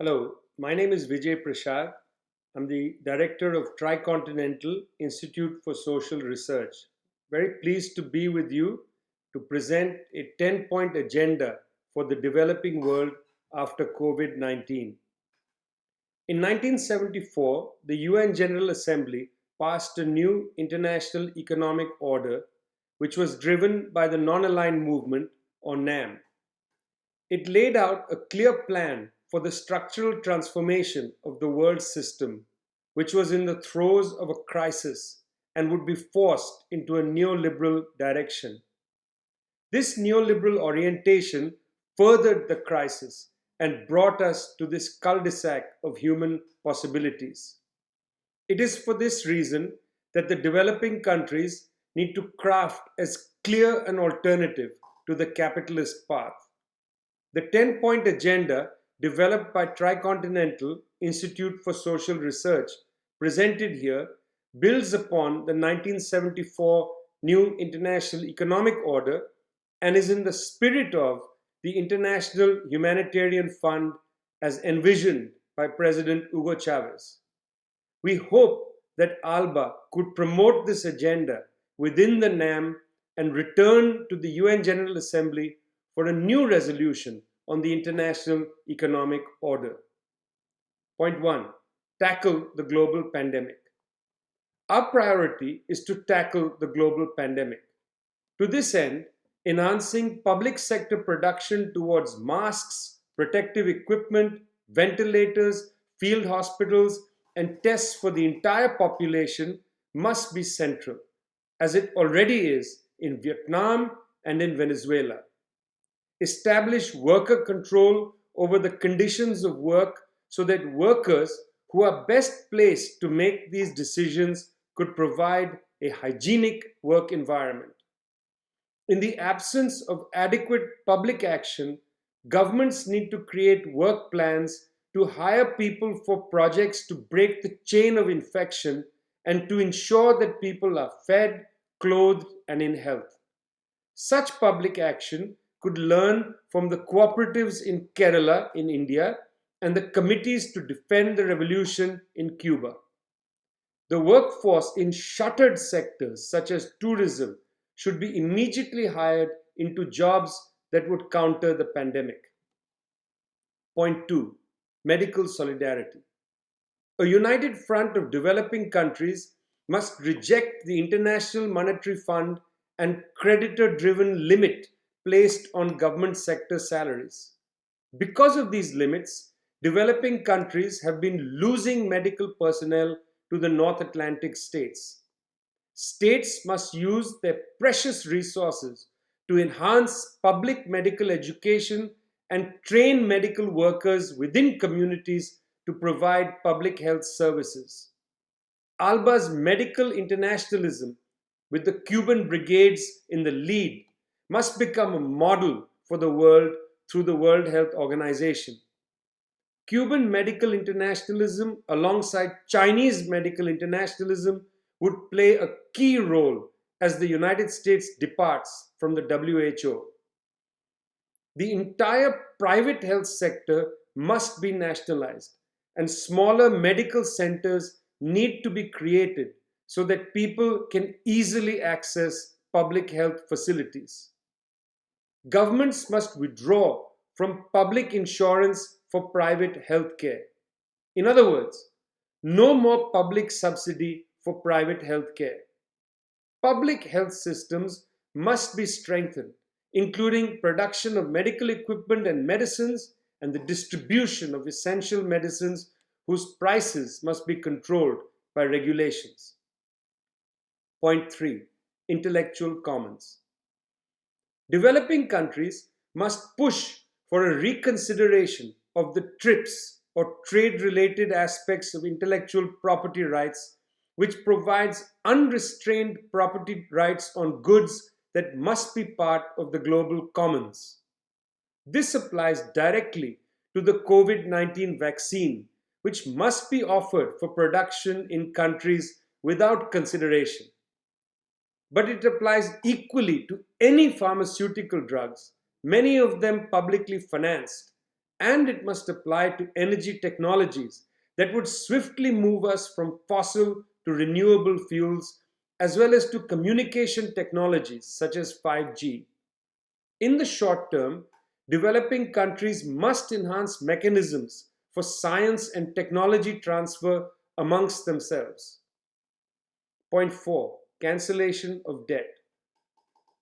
Hello, my name is Vijay Prashad. I'm the director of Tricontinental Institute for Social Research. Very pleased to be with you to present a 10-point agenda for the developing world after COVID 19. In 1974, the UN General Assembly passed a new international economic order, which was driven by the Non Aligned Movement, or NAM. It laid out a clear plan for the structural transformation of the world system, which was in the throes of a crisis and would be forced into a neoliberal direction. This neoliberal orientation furthered the crisis and brought us to this cul-de-sac of human possibilities. It is for this reason that the developing countries need to craft as clear an alternative to the capitalist path. The 10-point agenda developed by Tricontinental Institute for Social Research, presented here, builds upon the 1974 New International Economic Order and is in the spirit of the International Humanitarian Fund as envisioned by President Hugo Chavez. We hope that ALBA could promote this agenda within the NAM and return to the UN General Assembly for a new resolution on the international economic order. Point 1. Tackle the global pandemic. Our priority is to tackle the global pandemic. To this end, enhancing public sector production towards masks, protective equipment, ventilators, field hospitals, and tests for the entire population must be central, as it already is in Vietnam and in Venezuela. Establish worker control over the conditions of work so that workers who are best placed to make these decisions could provide a hygienic work environment. In the absence of adequate public action, governments need to create work plans to hire people for projects to break the chain of infection and to ensure that people are fed, clothed, and in health. Such public action could learn from the cooperatives in Kerala in India and the committees to defend the revolution in Cuba. The workforce in shuttered sectors such as tourism should be immediately hired into jobs that would counter the pandemic. Point 2. Medical solidarity. A united front of developing countries must reject the International Monetary Fund and creditor-driven limit placed on government sector salaries. Because of these limits, developing countries have been losing medical personnel to the North Atlantic states. States must use their precious resources to enhance public medical education and train medical workers within communities to provide public health services. ALBA's medical internationalism, with the Cuban brigades in the lead, must become a model for the world through the World Health Organization. Cuban medical internationalism, alongside Chinese medical internationalism, would play a key role as the United States departs from the WHO. The entire private health sector must be nationalized, and smaller medical centers need to be created so that people can easily access public health facilities. Governments must withdraw from public insurance for private health care. In other words, no more public subsidy for private health care. Public health systems must be strengthened, including production of medical equipment and medicines and the distribution of essential medicines whose prices must be controlled by regulations. Point 3. Intellectual commons. Developing countries must push for a reconsideration of the TRIPS, or trade-related aspects of intellectual property rights, which provides unrestrained property rights on goods that must be part of the global commons. This applies directly to the COVID-19 vaccine, which must be offered for production in countries without consideration. But it applies equally to any pharmaceutical drugs, many of them publicly financed, and it must apply to energy technologies that would swiftly move us from fossil to renewable fuels, as well as to communication technologies such as 5G. In the short term, developing countries must enhance mechanisms for science and technology transfer amongst themselves. Point 4. Cancellation of debt.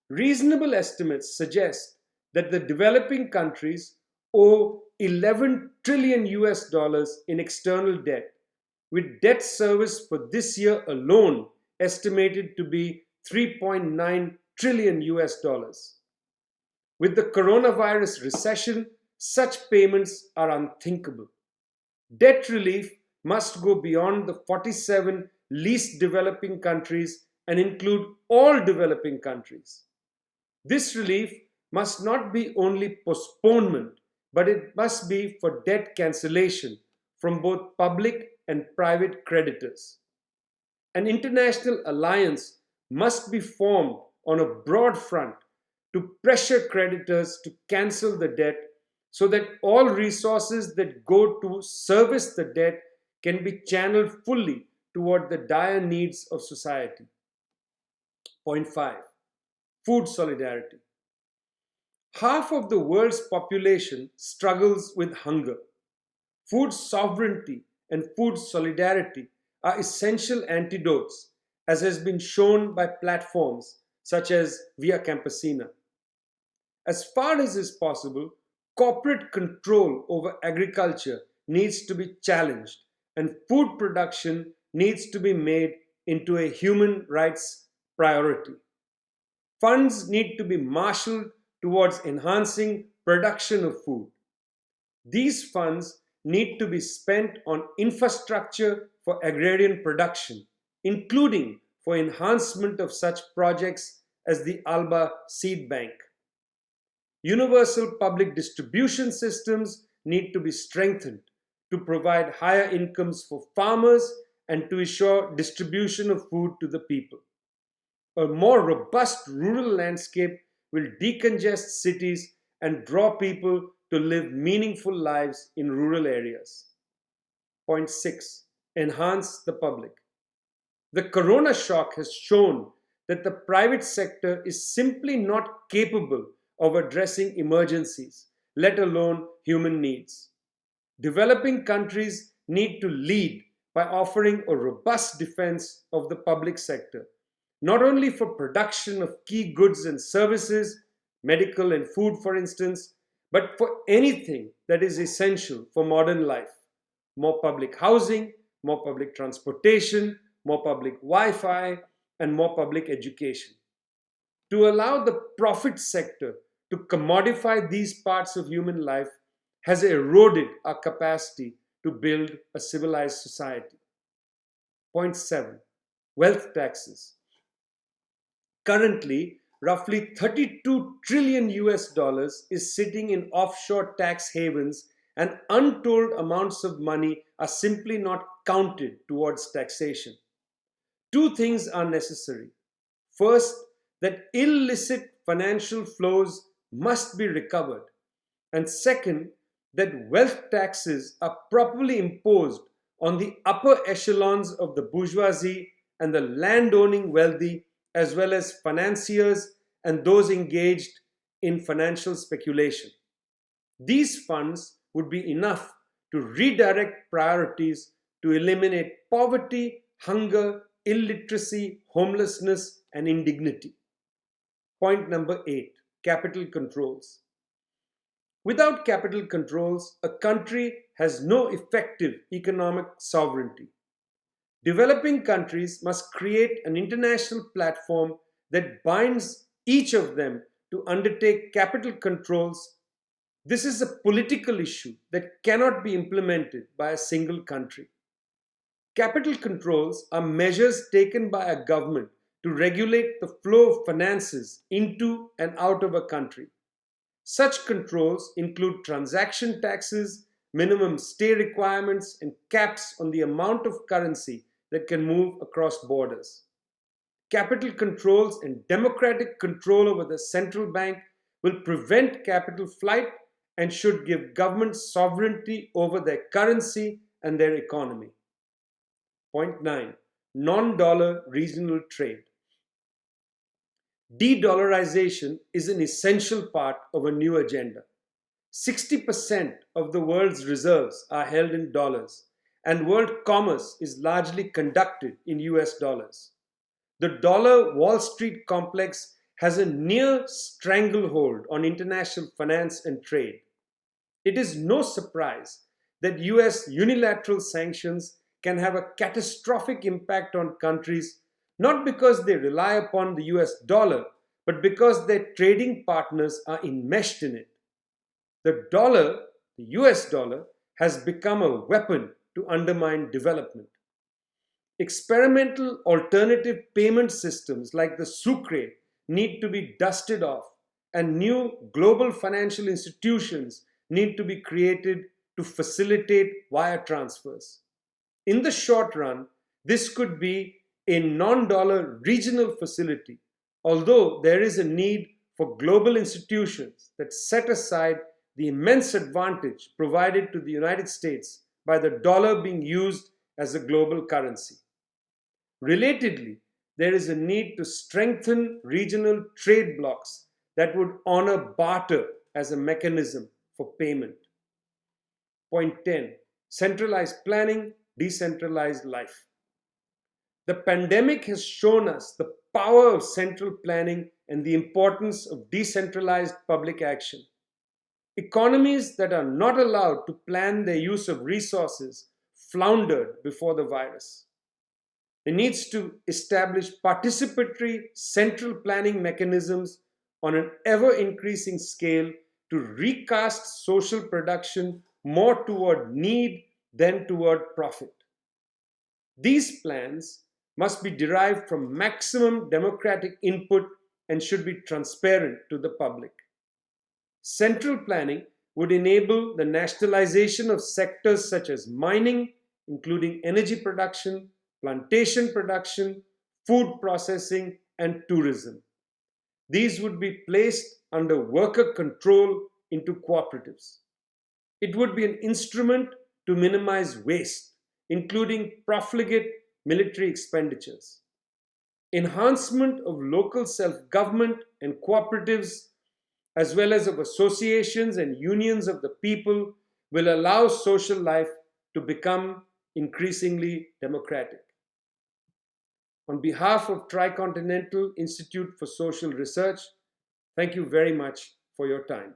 Reasonable estimates suggest that the developing countries owe 11 trillion US dollars in external debt, with debt service for this year alone estimated to be 3.9 trillion US dollars. With the coronavirus recession, such payments are unthinkable. Debt relief must go beyond the 47 least developing countries and include all developing countries. This relief must not be only postponement, but it must be for debt cancellation from both public and private creditors. An international alliance must be formed on a broad front to pressure creditors to cancel the debt so that all resources that go to service the debt can be channeled fully toward the dire needs of society. Point 5. Food solidarity. Half of the world's population struggles with hunger. Food sovereignty and food solidarity are essential antidotes, as has been shown by platforms such as Via Campesina. As far as is possible, corporate control over agriculture needs to be challenged, and food production needs to be made into a human rights priority. Funds need to be marshaled towards enhancing production of food. These funds need to be spent on infrastructure for agrarian production, including for enhancement of such projects as the Alba seed bank. Universal public distribution systems need to be strengthened to provide higher incomes for farmers and to ensure distribution of food to the people. A more robust rural landscape will decongest cities and draw people to live meaningful lives in rural areas. Point 6. Enhance the public. The corona shock has shown that the private sector is simply not capable of addressing emergencies, let alone human needs. Developing countries need to lead by offering a robust defense of the public sector, not only for production of key goods and services, medical and food for instance, but for anything that is essential for modern life. More public housing, more public transportation, more public Wi-Fi, and more public education. To allow the profit sector to commodify these parts of human life has eroded our capacity to build a civilized society. Point 7. Wealth taxes. Currently, roughly 32 trillion US dollars is sitting in offshore tax havens, and untold amounts of money are simply not counted towards taxation. Two things are necessary. First, that illicit financial flows must be recovered. And second, that wealth taxes are properly imposed on the upper echelons of the bourgeoisie and the land-owning wealthy, as well as financiers and those engaged in financial speculation. These funds would be enough to redirect priorities to eliminate poverty, hunger, illiteracy, homelessness, and indignity. Point number 8. Capital controls. Without capital controls, a country has no effective economic sovereignty. Developing countries must create an international platform that binds each of them to undertake capital controls. This is a political issue that cannot be implemented by a single country. Capital controls are measures taken by a government to regulate the flow of finances into and out of a country. Such controls include transaction taxes, minimum stay requirements, and caps on the amount of currency that can move across borders. Capital controls and democratic control over the central bank will prevent capital flight and should give governments sovereignty over their currency and their economy. Point 9. Non-dollar regional trade. De-dollarization is an essential part of a new agenda. 60% of the world's reserves are held in dollars, and world commerce is largely conducted in US dollars. The dollar Wall Street complex has a near stranglehold on international finance and trade. It is no surprise that US unilateral sanctions can have a catastrophic impact on countries not because they rely upon the US dollar, but because their trading partners are enmeshed in it. The dollar, the US dollar, has become a weapon to undermine development. Experimental alternative payment systems like the Sucre need to be dusted off, and new global financial institutions need to be created to facilitate wire transfers. In the short run, this could be a non-dollar regional facility, although there is a need for global institutions that set aside the immense advantage provided to the United States by the dollar being used as a global currency. Relatedly, there is a need to strengthen regional trade blocs that would honor barter as a mechanism for payment. Point 10. Centralized planning, decentralized life. The pandemic has shown us the power of central planning and the importance of decentralized public action. Economies that are not allowed to plan their use of resources floundered before the virus. It needs to establish participatory central planning mechanisms on an ever-increasing scale to recast social production more toward need than toward profit. These plans must be derived from maximum democratic input and should be transparent to the public. Central planning would enable the nationalization of sectors such as mining, including energy production, plantation production, food processing, and tourism. These would be placed under worker control into cooperatives. It would be an instrument to minimize waste, including profligate military expenditures. Enhancement of local self-government and cooperatives, as well as of associations and unions of the people, will allow social life to become increasingly democratic. On behalf of Tricontinental Institute for Social Research, thank you very much for your time.